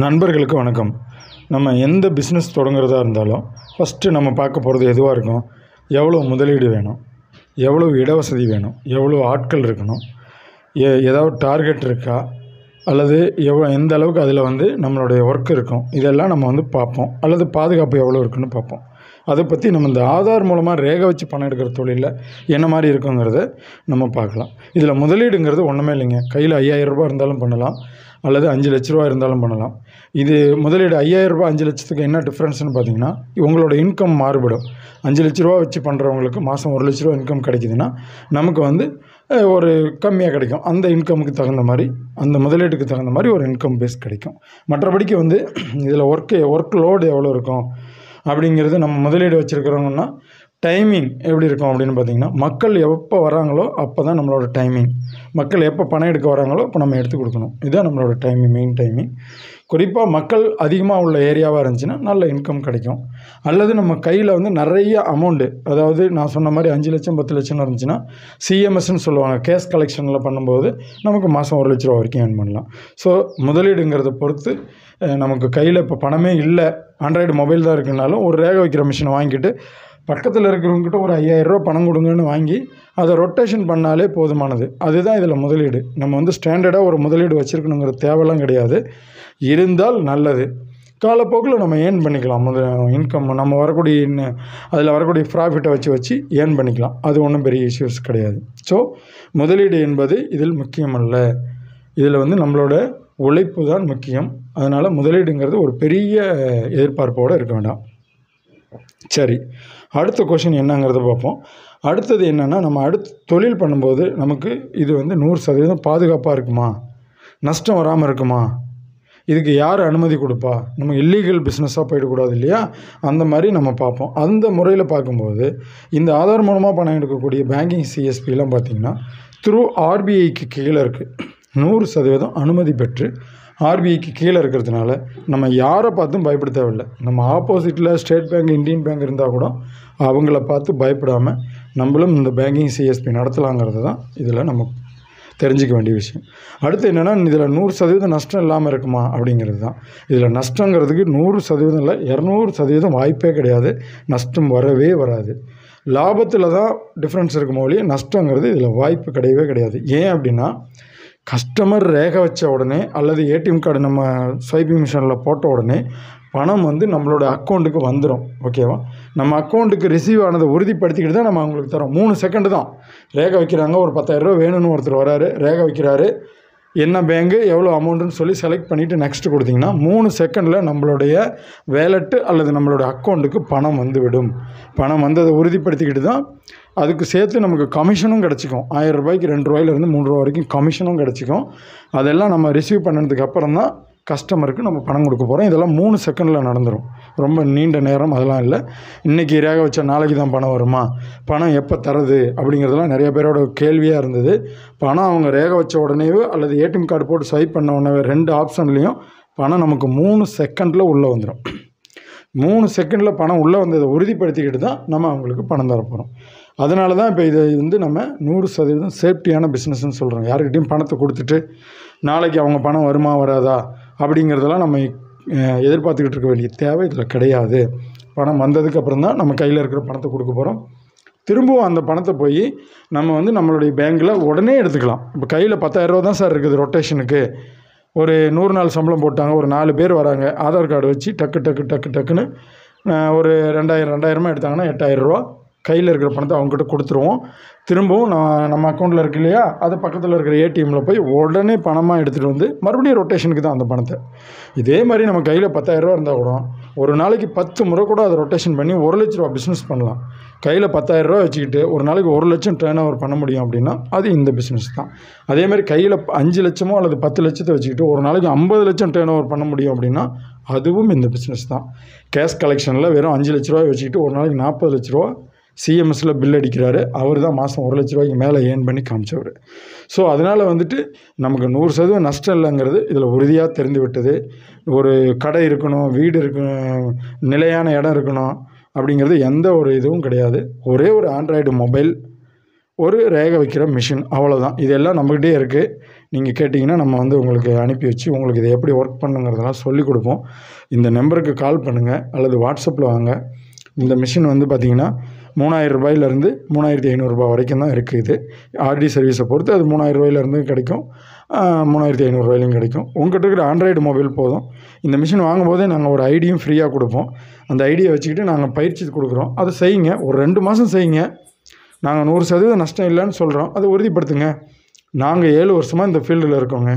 நண்பர்களுக்கு வணக்கம். நம்ம எந்த பிஸ்னஸ் தொடங்குறதா இருந்தாலும் ஃபஸ்ட்டு நம்ம பார்க்க போகிறது எதுவாக இருக்கும்? எவ்வளோ முதலீடு வேணும், எவ்வளோ இடவசதி வேணும், எவ்வளோ ஆட்கள் இருக்கணும், ஏதாவது டார்கெட் இருக்கா, அல்லது எந்த அளவுக்கு அதில் நம்மளுடைய ஒர்க் இருக்கும், இதெல்லாம் நம்ம பார்ப்போம். அல்லது பாதுகாப்பு எவ்வளோ இருக்குன்னு பார்ப்போம். அதை பற்றி நம்ம இந்த ஆதார் மூலமாக ரேகை வச்சு பணம் எடுக்கிற தொழிலில் என்ன மாதிரி இருக்குங்கிறத நம்ம பார்க்கலாம். இதில் முதலீடுங்கிறது ஒன்றுமே இல்லைங்க. கையில் 5000 ரூபா இருந்தாலும் பண்ணலாம், அல்லது 5 லட்ச ரூபா இருந்தாலும் பண்ணலாம். இது முதலீடு 5000 ரூபா 5 லட்சத்துக்கு என்ன டிஃப்ரென்ஸ்னு பார்த்தீங்கன்னா, உங்களோட இன்கம் மாறுபடும். 5 லட்ச ரூபா வச்சு பண்ணுறவங்களுக்கு மாதம் 1 லட்ச ரூபா இன்கம் கிடைக்குதுன்னா, நமக்கு ஒரு கம்மியாக கிடைக்கும். அந்த இன்கமுக்கு தகுந்த மாதிரி, அந்த முதலீட்டுக்கு தகுந்த மாதிரி ஒரு இன்கம் பேஸ் கிடைக்கும். மற்றபடிக்கு இதில் ஒர்க் லோடு எவ்வளோ இருக்கும் அப்படிங்கிறது, நம்ம முதலீடு வச்சுருக்கிறோங்கன்னா டைமிங் எப்படி இருக்கும் அப்படின்னு பார்த்தீங்கன்னா, மக்கள் எப்போ வராங்களோ அப்போ தான் நம்மளோட டைமிங். மக்கள் எப்போ பணம் எடுக்க வராங்களோ அப்போ நம்ம எடுத்து கொடுக்கணும். இதுதான் நம்மளோட டைமிங், மெயின் டைமிங். குறிப்பாக மக்கள் அதிகமாக உள்ள ஏரியாவாக இருந்துச்சுன்னா நல்ல இன்கம் கிடைக்கும். அல்லது நம்ம கையில் நிறைய அமௌண்ட்டு, அதாவது நான் சொன்ன மாதிரி 5 லட்சம் 10 லட்சம் இருந்துச்சுன்னா சிஎம்எஸ்ன்னு சொல்லுவாங்க, கேஷ் கலெக்ஷனில் பண்ணும்போது நமக்கு மாதம் 1 லட்ச ரூபா வரைக்கும் ஏர்ன் பண்ணலாம். ஸோ முதலீடுங்கிறத பொறுத்து நமக்கு கையில் இப்போ பணமே இல்லை, ஆண்ட்ராய்டு மொபைல் தான் இருக்குனாலும் ஒரு ரேகை வைக்கிற மிஷினை வாங்கிட்டு பக்கத்தில் இருக்கிறவங்ககிட்ட ஒரு 5000 ரூபா பணம் கொடுங்கன்னு வாங்கி அதை ரொட்டேஷன் பண்ணாலே போதுமானது. அதுதான் இதில் முதலீடு. நம்ம ஸ்டாண்டர்டாக ஒரு முதலீடு வச்சுருக்கணுங்கிற தேவைலாம் கிடையாது. இருந்தால் நல்லது. காலப்போக்கில் நம்ம ஏர்ன் பண்ணிக்கலாம். இன்கம் நம்ம அதில் வரக்கூடிய ப்ராஃபிட்டை வச்சு ஏர்ன் பண்ணிக்கலாம். அது ஒன்றும் பெரிய இஷ்யூஸ் கிடையாது. ஸோ முதலீடு என்பது இதில் முக்கியமல்ல. இதில் நம்மளோட உழைப்பு தான் முக்கியம். அதனால் முதலீடுங்கிறது ஒரு பெரிய எதிர்பார்ப்போடு இருக்க வேண்டாம். சரி, அடுத்த கொஷின் என்னங்கிறத பார்ப்போம். அடுத்தது என்னென்னா, நம்ம தொழில் பண்ணும்போது நமக்கு இது 100% பாதுகாப்பாக இருக்குமா, நஷ்டம் வராமல் இருக்குமா, இதுக்கு யார் அனுமதி கொடுப்பா, நம்ம இல்லீகல் பிஸ்னஸாக போயிடக்கூடாது இல்லையா? அந்த மாதிரி நம்ம பார்ப்போம். அந்த முறையில் பார்க்கும்போது இந்த ஆதார் மூலமாக பணம் எடுக்கக்கூடிய பேங்கிங் சிஎஸ்பிலாம் பார்த்திங்கன்னா த்ரூ ஆர்பிஐக்கு கீழே இருக்குது. 100% அனுமதி பெற்று ஆர்பிஐக்கு கீழே இருக்கிறதுனால நம்ம யாரை பார்த்தும் பயப்பட தேவையில்லை. நம்ம ஆப்போசிட்டில் ஸ்டேட் பேங்க், இந்தியன் பேங்க் இருந்தால் கூட அவங்கள பார்த்து பயப்படாமல் நம்மளும் இந்த பேங்கிங் சிஎஸ்பி நடத்தலாங்கிறது தான் இதில் நம்ம தெரிஞ்சிக்க வேண்டிய விஷயம். அடுத்து என்னென்னா, இதில் 100% நஷ்டம் இல்லாமல் இருக்குமா அப்படிங்கிறது தான். இதில் நஷ்டங்கிறதுக்கு 100% இல்லை, 200% வாய்ப்பே கிடையாது. நஷ்டம் வரவே வராது. லாபத்தில் தான் டிஃப்ரென்ஸ் இருக்கும் போது நஷ்டங்கிறது இதில் வாய்ப்பு கிடையவே கிடையாது. ஏன் அப்படின்னா, கஸ்டமர் ரேகை வச்ச உடனே அல்லது ஏடிஎம் கார்டு நம்ம ஸ்வைப்பிங் மிஷினில் போட்ட உடனே பணம் நம்மளோட அக்கௌண்ட்டுக்கு வந்துடும். ஓகேவா? நம்ம அக்கௌண்ட்டுக்கு ரிசீவ் ஆனதை உறுதிப்படுத்திக்கிட்டு தான் நம்ம அவங்களுக்கு தரோம். 3 செகண்டு தான். ரேகை வைக்கிறாங்க, ஒரு 10,000 ரூபா வேணும்னு ஒருத்தர் வராரு, ரேகை வைக்கிறாரு, என்ன பேங்கு எவ்வளோ அமௌண்ட்டுன்னு சொல்லி செலக்ட் பண்ணிவிட்டு நெக்ஸ்ட்டு கொடுத்திங்கன்னா 3 செகண்டில் நம்மளுடைய வேலெட்டு அல்லது நம்மளோட அக்கௌண்ட்டுக்கு பணம் விடும். பணம் வந்ததை உறுதிப்படுத்திக்கிட்டு தான் அதுக்கு சேர்த்து நமக்கு கமிஷனும் கிடச்சிக்கும். 1000 ரூபாய்க்கு 2 ரூபாயிலேருந்து 3 ரூபா வரைக்கும் கமிஷனும் கிடச்சிக்கும். அதெல்லாம் நம்ம ரிசீவ் பண்ணதுக்கு அப்புறம் தான் கஸ்டமருக்கு நம்ம பணம் கொடுக்க போகிறோம். இதெல்லாம் 3 செகண்டில் நடந்துடும். ரொம்ப நீண்ட நேரம் அதெல்லாம் இல்லை. இன்றைக்கி ரேகை வச்சா நாளைக்கு தான் பணம் வருமா, பணம் எப்போ தரது அப்படிங்கிறதுலாம் நிறைய பேரோட கேள்வியாக இருந்தது. பணம் அவங்க ரேகை வச்ச உடனேவே அல்லது ஏடிஎம் கார்டு போட்டு ஸ்வைப் பண்ண உடனே 2 ஆப்ஷன்லேயும் பணம் நமக்கு 3 செகண்டில் உள்ளே வந்துடும். 3 செகண்டில் பணம் உள்ளே வந்ததை உறுதிப்படுத்திக்கிட்டு தான் நம்ம அவங்களுக்கு பணம் தர போகிறோம். அதனால தான் இப்போ இதை நம்ம 100% சேஃப்டியான பிஸ்னஸ்ன்னு சொல்கிறோம். யாருக்கிட்டையும் பணத்தை கொடுத்துட்டு நாளைக்கு அவங்க பணம் வருமா வராதா அப்படிங்கிறதெல்லாம் நம்ம எதிர்பார்த்துக்கிட்டு இருக்க வேண்டிய தேவை இதில் கிடையாது. பணம் வந்ததுக்கப்புறம் தான் நம்ம கையில் இருக்கிற பணத்தை கொடுக்க போகிறோம். திரும்பவும் அந்த பணத்தை போய் நம்ம நம்மளுடைய பேங்க்கில் உடனே எடுத்துக்கலாம். இப்போ கையில் 10,000 ரூபா தான் சார் இருக்குது ரொட்டேஷனுக்கு, ஒரு 100 நாள் சம்பளம் போட்டாங்க, ஒரு 4 பேர் வராங்க, ஆதார் கார்டு வச்சு டக்குன்னு ஒரு 2000 எடுத்தாங்கன்னா 8,000 ரூபா கையில் இருக்கிற பணத்தை அவங்ககிட்ட கொடுத்துருவோம். திரும்பவும் நம்ம அக்கௌண்ட்டில் இருக்கு இல்லையா, அது பக்கத்தில் இருக்கிற ஏடிஎம்மில் போய் உடனே பணமாக எடுத்துகிட்டு மறுபடியும் ரொட்டேஷனுக்கு தான் அந்த பணத்தை. இதே மாதிரி நம்ம கையில் 10,000 ரூபா இருந்தால் கூட ஒரு நாளைக்கு 10 முறை கூட அதை ரொட்டேஷன் பண்ணி 1 லட்ச ரூபா பிஸ்னஸ் பண்ணலாம். கையில் 10,000 ரூபா வச்சுக்கிட்டு ஒரு நாளைக்கு 1 லட்சம் டேர்ன் ஓவர் பண்ண முடியும் அப்படின்னா அது இந்த பிஸ்னஸ் தான். அதேமாதிரி கையில் 5 லட்சமோ அல்லது 10 லட்சத்தை வச்சுக்கிட்டு ஒரு நாளைக்கு 50 லட்சம் டேர்ன் ஓவர் பண்ண முடியும் அப்படின்னா அதுவும் இந்த பிஸ்னஸ் தான். கேஷ் கலெக்ஷனில் வெறும் 5 லட்ச ரூபாய் வச்சுக்கிட்டு ஒரு நாளைக்கு 40 லட்ச ரூபா சிஎம்எஸில் பில் அடிக்கிறாரு. அவர் தான் மாதம் 1 லட்ச ரூபாய்க்கு மேலே ஏர்ன் பண்ணி காமிச்சவர். ஸோ அதனால் நமக்கு 100% நஷ்டம் இல்லைங்கிறது இதில் உறுதியாக தெரிந்து விட்டது. ஒரு கடை இருக்கணும், வீடு இருக்கணும், நிலையான இடம் இருக்கணும் அப்படிங்கிறது எந்த ஒரு இதுவும் கிடையாது. ஒரே ஒரு ஆண்ட்ராய்டு மொபைல் ஒரு ரேகை வைக்கிற மிஷின், அவ்வளோதான். இதெல்லாம் நம்மக்கிட்டே இருக்குது. நீங்கள் கேட்டிங்கன்னா நம்ம வந்து உங்களுக்கு அனுப்பி வச்சு உங்களுக்கு இதை எப்படி ஒர்க் பண்ணுங்கிறதெல்லாம் சொல்லிக் கொடுப்போம். இந்த நம்பருக்கு கால் பண்ணுங்கள் அல்லது வாட்ஸ்அப்பில் வாங்க. இந்த மிஷின் வந்து பார்த்திங்கன்னா ரூ. 3000 ரூ. 3500 வரைக்கும் தான் இருக்குது. இது ஆர்டி சர்வீஸை பொறுத்து அது ரூ. 3000 கிடைக்கும், ரூ. 3500 கிடைக்கும். உங்கள்கிட்ட இருக்கிற ஆண்ட்ராய்டு மொபைல் போதும். இந்த மிஷின் வாங்கும்போதே நாங்கள் ஒரு ஐடியும் ஃப்ரீயாக கொடுப்போம். அந்த ஐடியை வச்சுக்கிட்டு நாங்கள் பயிற்சி கொடுக்குறோம். அதை செய்யுங்க, ஒரு 2 மாதம் செய்யுங்க. நாங்கள் 100% நஷ்டம் இல்லைன்னு சொல்கிறோம். அதை உறுதிப்படுத்துங்க. நாங்கள் 7 வருஷமாக இந்த ஃபீல்டில் இருக்கோங்க.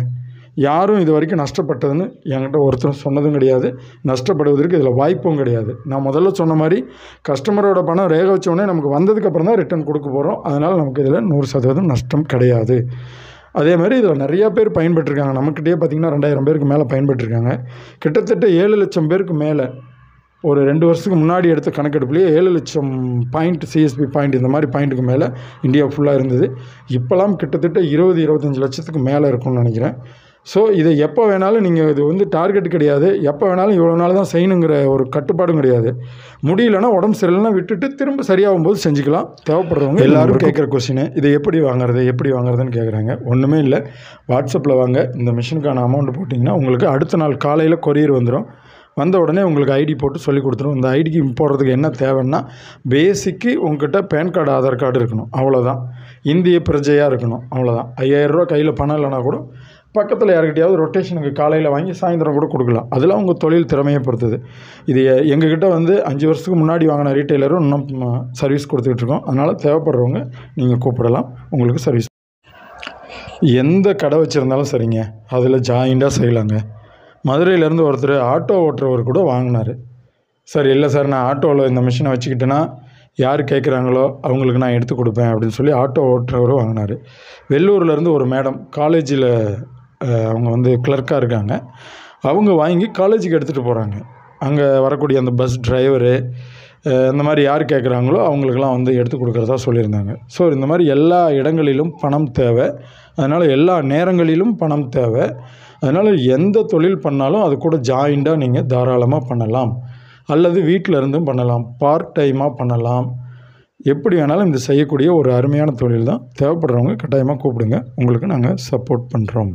யாரும் இது வரைக்கும் நஷ்டப்பட்டதுன்னு என்கிட்ட ஒருத்தரும் சொன்னதும் கிடையாது. நஷ்டப்படுவதற்கு இதில் வாய்ப்பும் கிடையாது. நான் முதல்ல சொன்ன மாதிரி கஸ்டமரோட பணம் ரேகை வச்சோடனே நமக்கு வந்ததுக்கப்புறம் தான் ரிட்டர்ன் கொடுக்க போகிறோம். அதனால் நமக்கு இதில் 100% நஷ்டம் கிடையாது. அதே மாதிரி இதில் நிறையா பேர் பயன்பெற்றிருக்காங்க. நம்மக்கிட்டே பார்த்திங்கன்னா 2000 பேருக்கு மேலே பயன்பெற்றிருக்காங்க. கிட்டத்தட்ட 7 லட்சம் பேருக்கு மேலே ஒரு 2 வருஷத்துக்கு முன்னாடி எடுத்த கணக்கெடுப்புலேயே 7 லட்சம் பாயிண்ட் சிஎஸ்பி பாயிண்ட் இந்த மாதிரி பாயிண்ட்டுக்கு மேலே இந்தியா ஃபுல்லாக இருந்தது. இப்போலாம் கிட்டத்தட்ட 20-25 லட்சத்துக்கு மேலே இருக்கும்னு நினைக்கிறேன். ஸோ இதை எப்போ வேணாலும் நீங்கள், இது வந்து டார்கெட் கிடையாது. எப்போ வேணாலும் இவ்வளோ நாள் தான் செய்யணுங்கிற ஒரு கட்டுப்பாடும் கிடையாது. முடியலன்னா உடம்பு சரியில்லைன்னா விட்டுட்டு திரும்ப சரியாகும் போது செஞ்சுக்கலாம். தேவைப்படுறவங்க எல்லோரும் கேட்குற கொஸ்டின், இதை எப்படி வாங்குறதுன்னு கேட்குறாங்க. ஒன்றுமே இல்லை, வாட்ஸ்அப்பில் வாங்க. இந்த மிஷினுக்கான அமௌண்ட் போட்டிங்கன்னா உங்களுக்கு அடுத்த நாள் காலையில் கொரியர் வந்துடும். வந்த உடனே உங்களுக்கு ஐடி போட்டு சொல்லி கொடுத்துரும். இந்த ஐடிக்கு போடுறதுக்கு என்ன தேவைன்னா, பேசிக்கு உங்கள்கிட்ட பேன் கார்டு, ஆதார் கார்டு இருக்கணும், அவ்வளோதான். இந்திய பிரஜையாக இருக்கணும், அவ்வளோதான். 5000 கையில் பணம் இல்லைனா கூட பக்கத்தில் யாருக்கிட்டையாவது ரொட்டேஷனுக்கு காலையில் வாங்கி சாயந்தரம் கூட கொடுக்கலாம். அதெல்லாம் உங்கள் தொழில் திறமையை பொறுத்தது. இது எங்ககிட்ட வந்து 5 வருஷத்துக்கு முன்னாடி வாங்கின ரீட்டைலரும் இன்னும் சர்வீஸ் கொடுத்துட்ருக்கோம். அதனால் தேவைப்படுறவங்க நீங்கள் கூப்பிடலாம், உங்களுக்கு சர்வீஸ். எந்த கடை வச்சுருந்தாலும் சரிங்க, அதில் ஜாயிண்டாக செய்யலாங்க. மதுரையிலேருந்து ஒருத்தர் ஆட்டோ ஓட்டுறவர் கூட வாங்கினார். சார் இல்லை சார், நான் ஆட்டோவில் இந்த மிஷினை வச்சுக்கிட்டேன்னா யார் கேட்குறாங்களோ அவங்களுக்கு நான் எடுத்து கொடுப்பேன் அப்படின்னு சொல்லி ஆட்டோ ஓட்டுறவர் வாங்கினார். வெள்ளூர்லேருந்து ஒரு மேடம் காலேஜில் அவங்க வந்து கிளர்க்காக இருக்காங்க. அவங்க வாங்கி காலேஜுக்கு எடுத்துகிட்டு போகிறாங்க. அங்கே வரக்கூடிய அந்த பஸ் டிரைவரு இந்த மாதிரி யார் கேட்குறாங்களோ அவங்களுக்கெல்லாம் வந்து எடுத்து கொடுக்குறதா சொல்லியிருந்தாங்க. ஸோ இந்த மாதிரி எல்லா இடங்களிலும் பணம் தேவை. அதனால் எல்லா நேரங்களிலும் பணம் தேவை. அதனால் எந்த தொழில் பண்ணாலும் அது கூட ஜாயிண்டாக நீங்கள் தாராளமாக பண்ணலாம். அல்லது வீட்டில் இருந்தும் பண்ணலாம், பார்ட் டைமாக பண்ணலாம். எப்படி வேணாலும் இந்த செய்யக்கூடிய ஒரு அருமையான தொழில் தான். தேவைப்படுறவங்க கட்டாயமாக கூப்பிடுங்க, உங்களுக்கு நாங்கள் சப்போர்ட் பண்ணுறோம்.